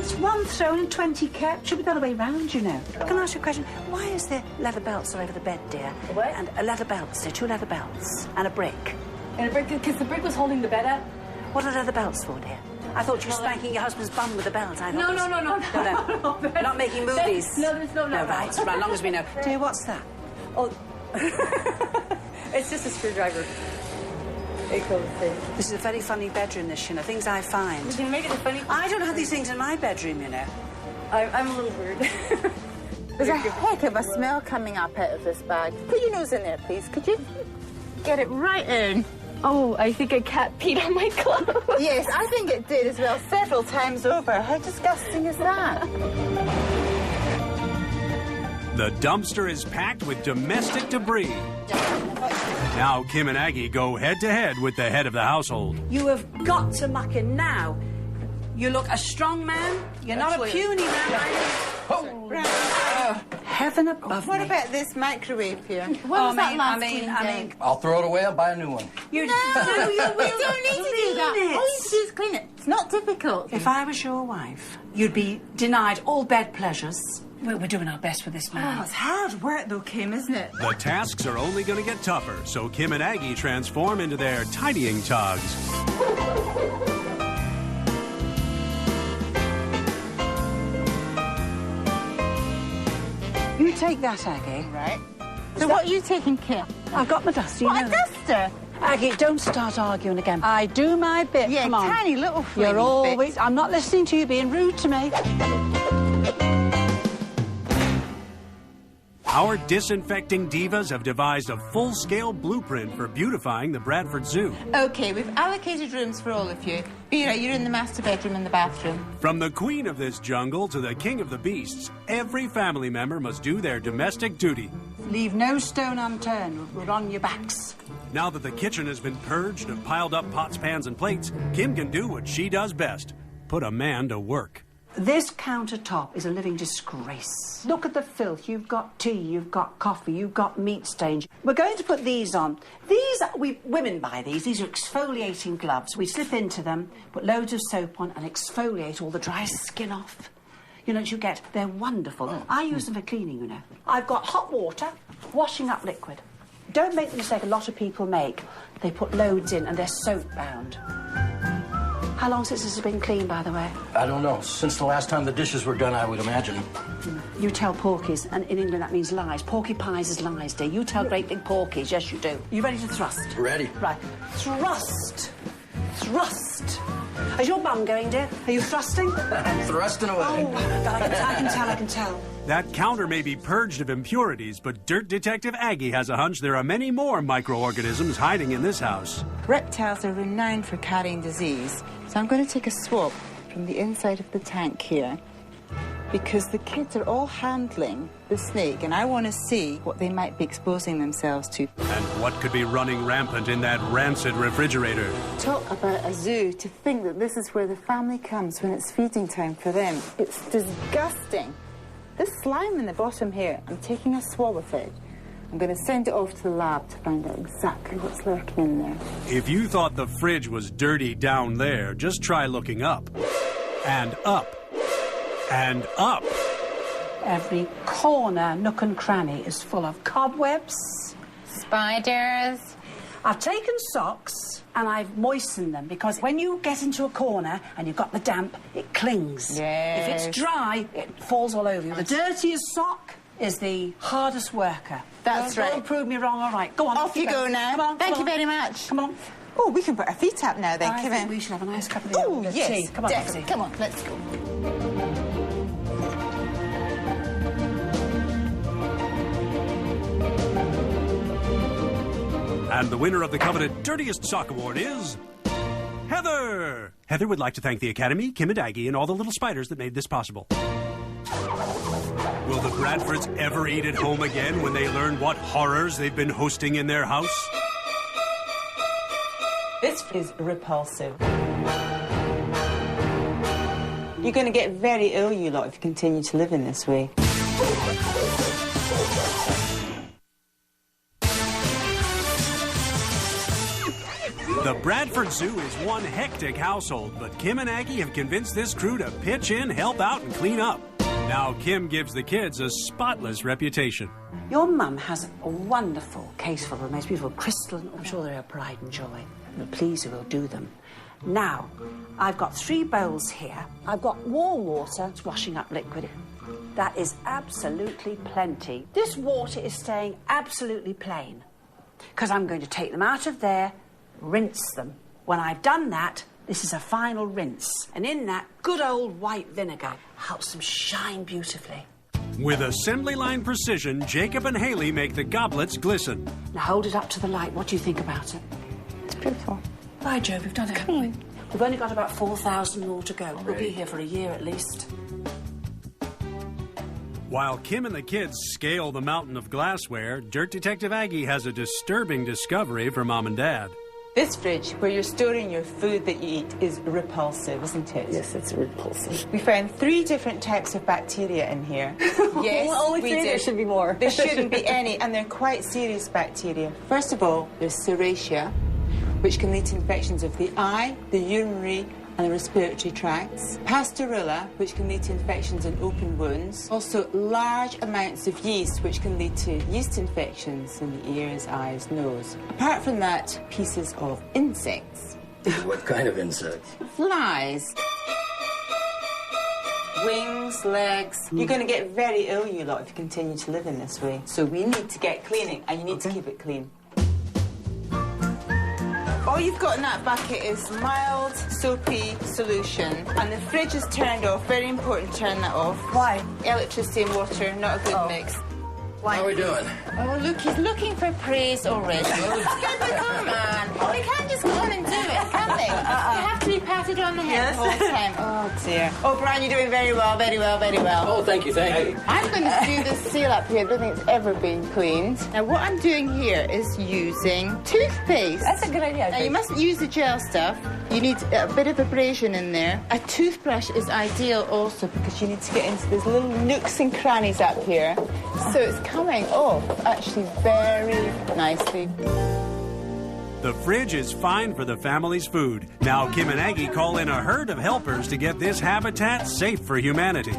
It's 1 thrown and 20 kept. Should be the other way round, you know. Can I ask you a question? Why is there leather belts all over the bed, dear? What? And leather belts. There are 2 leather belts and a brick. And a brick, because the brick was holding the bed up. What are leather belts for, dear? I thought you were spanking your husband's bum with a belt. No. We're not making movies. No, there's no. Right, as long as we know. Dear, what's that? Oh, it's just a screwdriver. This is a very funny bedroom, this, you know, things I find. You can make it a funny... I don't have these things in my bedroom, you know. I'm a little weird. There's a heck of a smell coming up out of this bag. Put your nose in there, please. Could you get it right in? Oh, I think a cat peed on my clothes. Yes, I think it did as well, several times over. How disgusting is that? The dumpster is packed with domestic debris. Now Kim and Aggie go head-to-head with the head of the household. You have got to muck in now. You look a strong man. You're not a puny man. Heaven above What me. about this microwave here? When was that last cleaned? I'll throw it away and buy a new one. You No, you don't need to do that. Clean it. All you need to do is clean it. It's not difficult. If I was your wife, you'd be denied all bed pleasures. We're doing our best with this man. Oh, it's hard work, though, Kim, isn't it? The tasks are only going to get tougher, so Kim and Aggie transform into their tidying togs. You take that, Aggie. Right. So what are you taking, Kim? I've got my duster, you What, know a that. duster? Aggie, don't start arguing again. I do my bit, Yeah, come on. tiny little You're flaming always... bits. I'm not listening to you being rude to me. Our disinfecting divas have devised a full-scale blueprint for beautifying the Bradford Zoo. OK, we've allocated rooms for all of you. Vera, you're in the master bedroom and the bathroom. From the queen of this jungle to the king of the beasts, every family member must do their domestic duty. Leave no stone unturned. We're on your backs. Now that the kitchen has been purged and piled up pots, pans, and plates, Kim can do what she does best, put a man to work. This countertop is a living disgrace. Look at the filth. You've got tea, you've got coffee, you've got meat stains. We're going to put these on. Women buy these. These are exfoliating gloves. We slip into them, put loads of soap on and exfoliate all the dry skin off. You know what you get? They're wonderful. I use them for cleaning, you know. I've got hot water, washing up liquid. Don't make the mistake a lot of people make. They put loads in and they're soap-bound. How long since this has been cleaned, by the way? I don't know. Since the last time the dishes were done, I would imagine. You tell porkies, and in England that means lies. Porcupines is lies, dear. You tell great big porkies, yes you do. You ready to thrust? Ready. Right. Thrust. Thrust. Is your bum going, dear? Are you thrusting? Thrusting away. Oh, I can tell. That counter may be purged of impurities, but Dirt Detective Aggie has a hunch there are many more microorganisms hiding in this house. Reptiles are renowned for carrying disease, so I'm going to take a swab from the inside of the tank here because the kids are all handling the snake and I want to see what they might be exposing themselves to. And what could be running rampant in that rancid refrigerator? Talk about a zoo, to think that this is where the family comes when it's feeding time for them. It's disgusting. This slime in the bottom here, I'm taking a swab of it. I'm going to send it off to the lab to find out exactly what's lurking in there. If you thought the fridge was dirty down there, just try looking up. And up. And up. Every corner, nook and cranny is full of cobwebs. Spiders. I've taken socks and I've moistened them because when you get into a corner and you've got the damp, it clings. Yes. If it's dry, it falls all over you. The dirtiest sock is the hardest worker. That's right. Don't prove me wrong, all right. Go on. Off you go now. Come on. Thank you very much. Come on. Oh, we can put our feet up now then, I Kevin. think we should have a nice cup of Oh, tea. yes. Come on, definitely. Betsy. Come on, let's go. And the winner of the coveted Dirtiest Sock Award is... Heather! Heather would like to thank the Academy, Kim and Aggie, and all the little spiders that made this possible. Will the Bradfords ever eat at home again when they learn what horrors they've been hosting in their house? This is repulsive. You're going to get very ill, you lot, if you continue to live in this way. The Bradford Zoo is one hectic household, but Kim and Aggie have convinced this crew to pitch in, help out, and clean up. Now Kim gives the kids a spotless reputation. Your mum has a wonderful case full of the most beautiful crystal, and I'm sure they're her pride and joy. We'll please who will do them. Now, I've got 3 bowls here. I've got warm water. It's washing up liquid. That is absolutely plenty. This water is staying absolutely plain because I'm going to take them out of there, rinse them. When I've done that, this is a final rinse. And in that, good old white vinegar helps them shine beautifully. With assembly line precision, Jacob and Haley make the goblets glisten. Now hold it up to the light. What do you think about it? It's beautiful. By Jove, we've done it, haven't we? We've only got about 4,000 more to go. We'll be here for a year at least. While Kim and the kids scale the mountain of glassware, Dirt Detective Aggie has a disturbing discovery for Mom and Dad. This fridge, where you're storing your food that you eat, is repulsive, isn't it? Yes, it's repulsive. We found 3 different types of bacteria in here. Yes, Well, only we 3, did. there should be more. There shouldn't be any, and they're quite serious bacteria. First of all, there's Serratia, which can lead to infections of the eye, the urinary, and the respiratory tracts. Pastorella, which can lead to infections in open wounds. Also, large amounts of yeast, which can lead to yeast infections in the ears, eyes, nose. Apart from that, pieces of insects. What kind of insects? Flies. Wings, legs. You're going to get very ill, you lot, if you continue to live in this way. So we need to get cleaning, and you need to keep it clean. All you've got in that bucket is mild, soapy solution. And the fridge is turned off. Very important to turn that off. Why? Electricity and water, not a good mix. How are we doing? Oh, look, he's looking for praise already. Come on. They can't just go on and do it, can they? They have to be patted on the head the whole time. Oh, dear. Oh, Brian, you're doing very well, very well, very well. Oh, thank you, thank you. I'm going to do this seal up here. I don't think it's ever been cleaned. Now, what I'm doing here is using toothpaste. That's a good idea. Now, you mustn't use the gel stuff. You need a bit of abrasion in there. A toothbrush is ideal also because you need to get into these little nooks and crannies up here. So it's coming off actually very nicely. The fridge is fine for the family's food. Now Kim and Aggie call in a herd of helpers to get this habitat safe for humanity.